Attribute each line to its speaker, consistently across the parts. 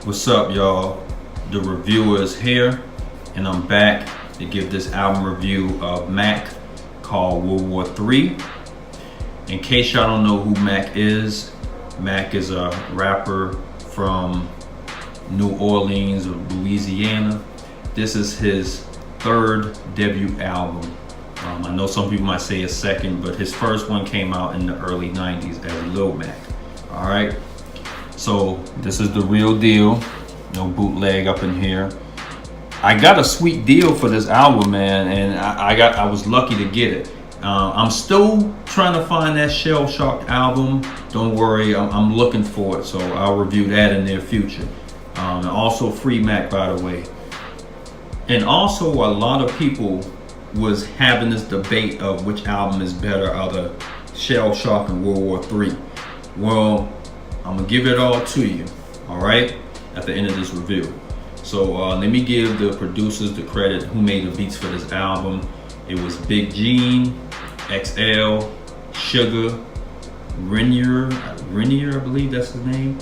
Speaker 1: What's up, y'all? The reviewer is here, and I'm back to give this album review of Mac called World War III. In case y'all don't know who Mac is a rapper from New Orleans or Louisiana. This is his third debut album. I know some people might say a second, but his first one came out in the early 90s as Lil Mac. All right. So this is the real deal, no bootleg up in here. I got a sweet deal for this album, man, and I was lucky to get it. I'm still trying to find that Shell Shock album. Don't worry, I'm looking for it, so I'll review that in the near future. And also Free Mac, by the way. And also, a lot of people was having this debate of which album is better, either Shell Shock and World War III. Well, I'm gonna give it all to you, all right, at the end of this review. So let me give the producers the credit who made the beats for this album. It was Big Gene, XL, Sugar, Renier, I believe that's his name,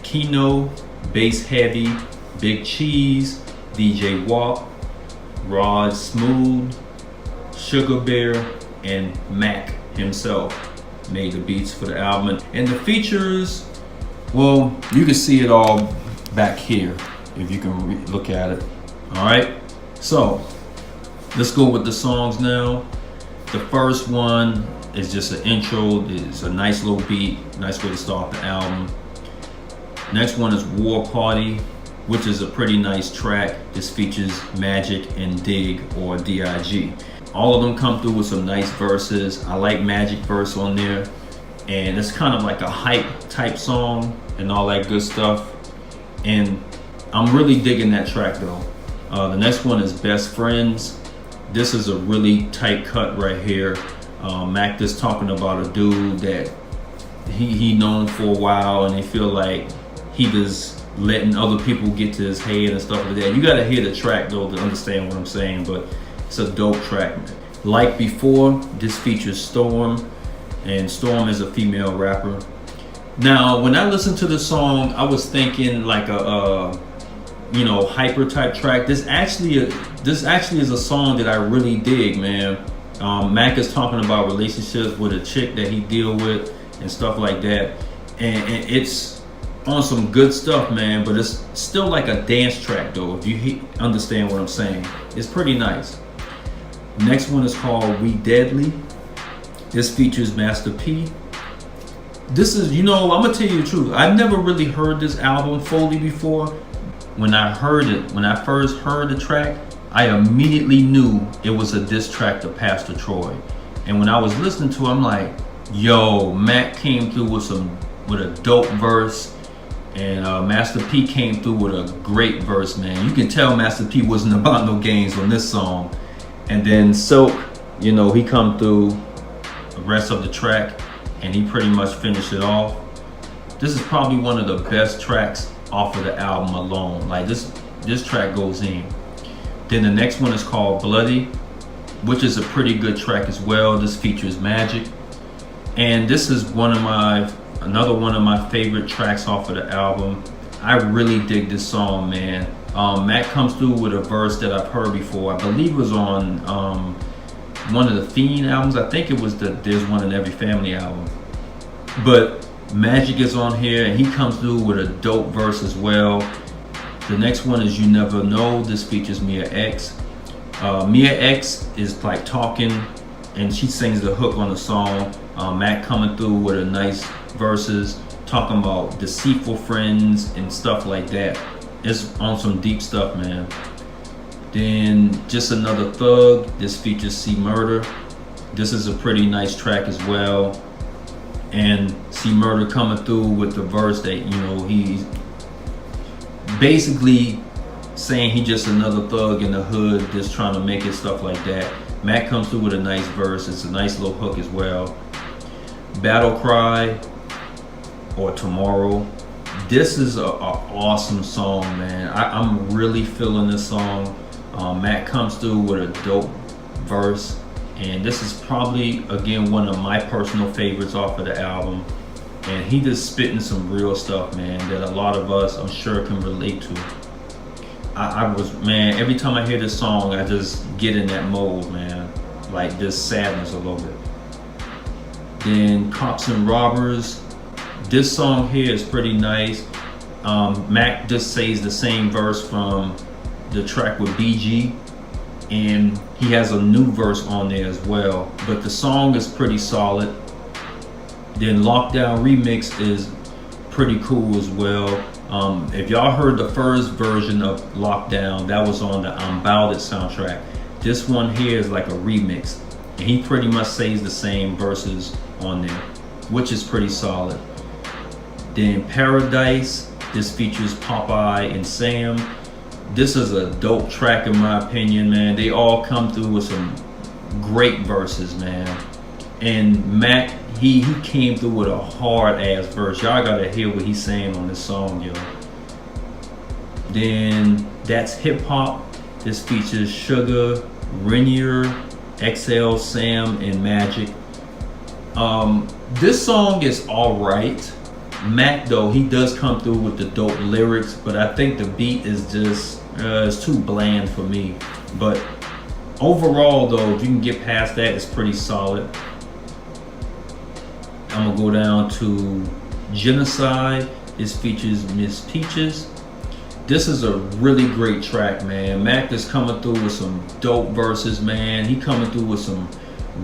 Speaker 1: Kino, Bass Heavy, Big Cheese, DJ Walk, Rod Smooth, Sugar Bear, and Mac himself made the beats for the album. And the features, well, you can see it all back here if you can look at it. All right, so let's go with the songs now. The first one is just an intro. It's a nice little beat, nice way to start the album. Next one is War Party, which is a pretty nice track. This features Magic and Dig, or D.I.G. All of them come through with some nice verses. I like Magic verse on there, and it's kind of like a hype type song and all that good stuff. And I'm really digging that track though. The next one is Best Friends. This is a really tight cut right here. Mac is talking about a dude that he known for a while, and they feel like he just letting other people get to his head and stuff like that. You gotta hear the track though to understand what I'm saying, but it's a dope track. Like before, this features Storm, and Storm is a female rapper. Now, when I listened to the song, I was thinking like a hyper type track. This actually is a song that I really dig, man. Mac is talking about relationships with a chick that he deal with and stuff like that, and it's on some good stuff, man. But it's still like a dance track though, if you understand what I'm saying. It's pretty nice. Next one is called We Deadly. This features Master P. This is, I'm gonna tell you the truth, I've never really heard this album fully before. When I first heard the track, I immediately knew it was a diss track to Pastor Troy. And when I was listening to it, I'm like, yo, Mac came through with a dope verse, and Master P came through with a great verse, man. You can tell Master P wasn't about no games on this song. And then Silk, he come through the rest of the track, and he pretty much finished it off. This is probably one of the best tracks off of the album alone. Like this track goes in. Then the next one is called Bloody, which is a pretty good track as well. This features Magic, and this is another one of my favorite tracks off of the album. I really dig this song, man. Mac comes through with a verse that I've heard before. I believe it was on one of the Fiend albums. I think it was the There's One in Every Family album. But Magic is on here, and he comes through with a dope verse as well. The next one is You Never Know. This features Mia X. Mia X is like talking, and she sings the hook on the song. Mac coming through with a nice verses, talking about deceitful friends and stuff like that. It's on some deep stuff, man. Then Just Another Thug. This features C Murder. This is a pretty nice track as well. And C Murder coming through with the verse that, he's basically saying he just another thug in the hood, just trying to make it, stuff like that. Mac comes through with a nice verse. It's a nice little hook as well. Battle Cry, or Tomorrow. This is a awesome song, man. I'm really feeling this song. Mac comes through with a dope verse, and this is probably, again, one of my personal favorites off of the album. and he just spitting some real stuff, man, that a lot of us, I'm sure, can relate to. I was, man, every time I hear this song, I just get in that mode, man, like just sadness a little bit. Then Cops and Robbers, this song here is pretty nice. Mac just says the same verse from the track with BG, and he has a new verse on there as well, but the song is pretty solid. Then Lockdown Remix is pretty cool as well. If y'all heard the first version of Lockdown, that was on the I'm Bout It soundtrack. This one here is like a remix, and he pretty much says the same verses on there, which is pretty solid. Then Paradise, this features Popeye and Sam. This is a dope track in my opinion, man. They all come through with some great verses, man. And Mac, he came through with a hard ass verse. Y'all gotta hear what he's saying on this song, yo. Then That's Hip Hop. This features Sugar, Renier, XL, Sam, and Magic. This song is alright. Mac though, he does come through with the dope lyrics, but I think the beat is just it's too bland for me. But overall though, if you can get past that, it's pretty solid. I'm gonna go down to Genocide. This features Miss Peaches. This is a really great track, man. Mac is coming through with some dope verses, man. He coming through with some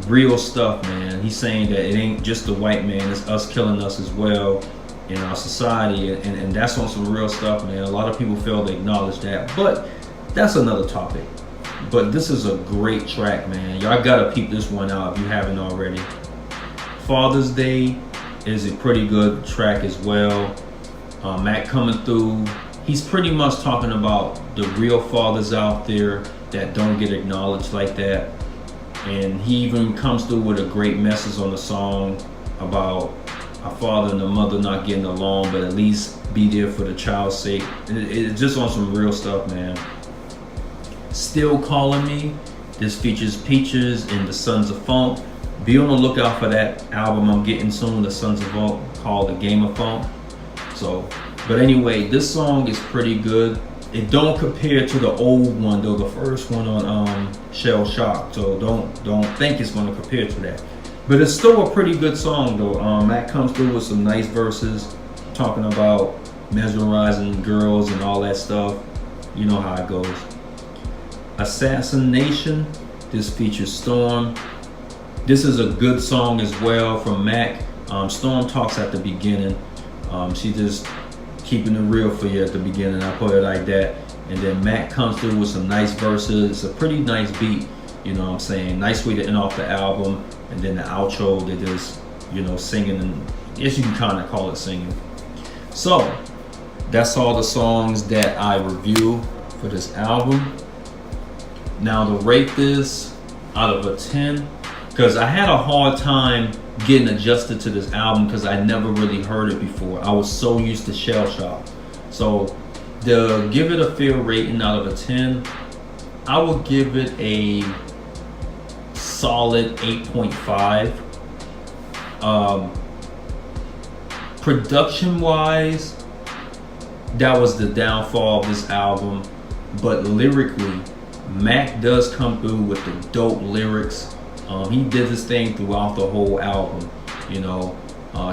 Speaker 1: real stuff, man. He's saying that it ain't just the white man, it's us killing us as well in our society, and that's on some real stuff, man. A lot of people fail to acknowledge that, but that's another topic. But this is a great track, man. Y'all gotta peep this one out if you haven't already. Father's Day is a pretty good track as well. Mac coming through, he's pretty much talking about the real fathers out there that don't get acknowledged like that. And he even comes through with a great message on the song about a father and a mother not getting along, but at least be there for the child's sake. It's just on some real stuff, man. Still Calling Me. This features Peaches and the Sons of Funk. Be on the lookout for that album I'm getting soon, the Sons of Funk, called The Game of Funk. So, but anyway, this song is pretty good. It don't compare to the old one though, the first one on Shell Shock. So don't think it's gonna compare to that. But it's still a pretty good song though. Mac comes through with some nice verses talking about mesmerizing girls and all that stuff. You know how it goes. Assassination. This features Storm. This is a good song as well from Mac. Storm talks at the beginning. She just keeping it real for you at the beginning. I put it like that. And then Mac comes through with some nice verses. It's a pretty nice beat. You know what I'm saying? Nice way to end off the album. And then the outro, they just, you know, singing. And I guess you can kind of call it singing. So, that's all the songs that I review for this album. Now to rate this out of a 10, because I had a hard time getting adjusted to this album because I never really heard it before. I was so used to Shell Shock. So to give it a fair rating out of a 10, I would give it a solid 8.5. Production wise, that was the downfall of this album, but lyrically, Mac does come through with the dope lyrics. He did this thing throughout the whole album, you know.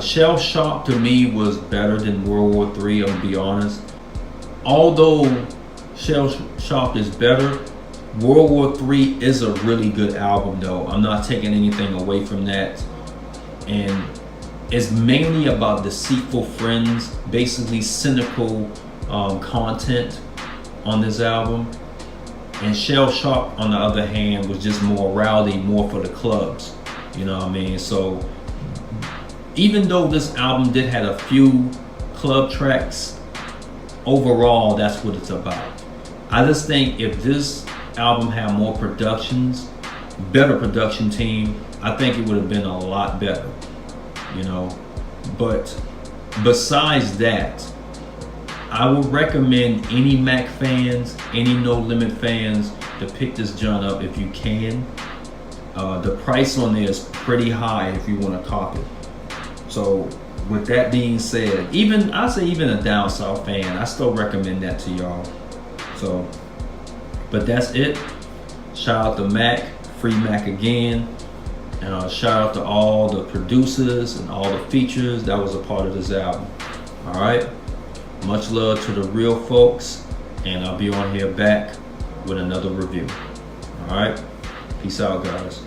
Speaker 1: Shell Shock to me was better than World War III, I'm gonna be honest. Although Shell Shock is better, World War III is a really good album though. I'm not taking anything away from that. And it's mainly about deceitful friends, basically cynical content on this album. And Shell Shock, on the other hand, was just more rowdy, more for the clubs. You know what I mean? So even though this album did have a few club tracks, overall, that's what it's about. I just think if this album had more productions, better production team, I think it would have been a lot better, you know. But besides that, I would recommend any Mac fans, any No Limit fans, to pick this joint up if you can. The price on there is pretty high if you want to cop it. So with that being said, I say even a down south fan, I still recommend that to y'all. So, but that's it. Shout out to Mac, free Mac again. Shout out to all the producers and all the features that was a part of this album. All right. Much love to the real folks, and I'll be on here back with another review. All right. Peace out, guys.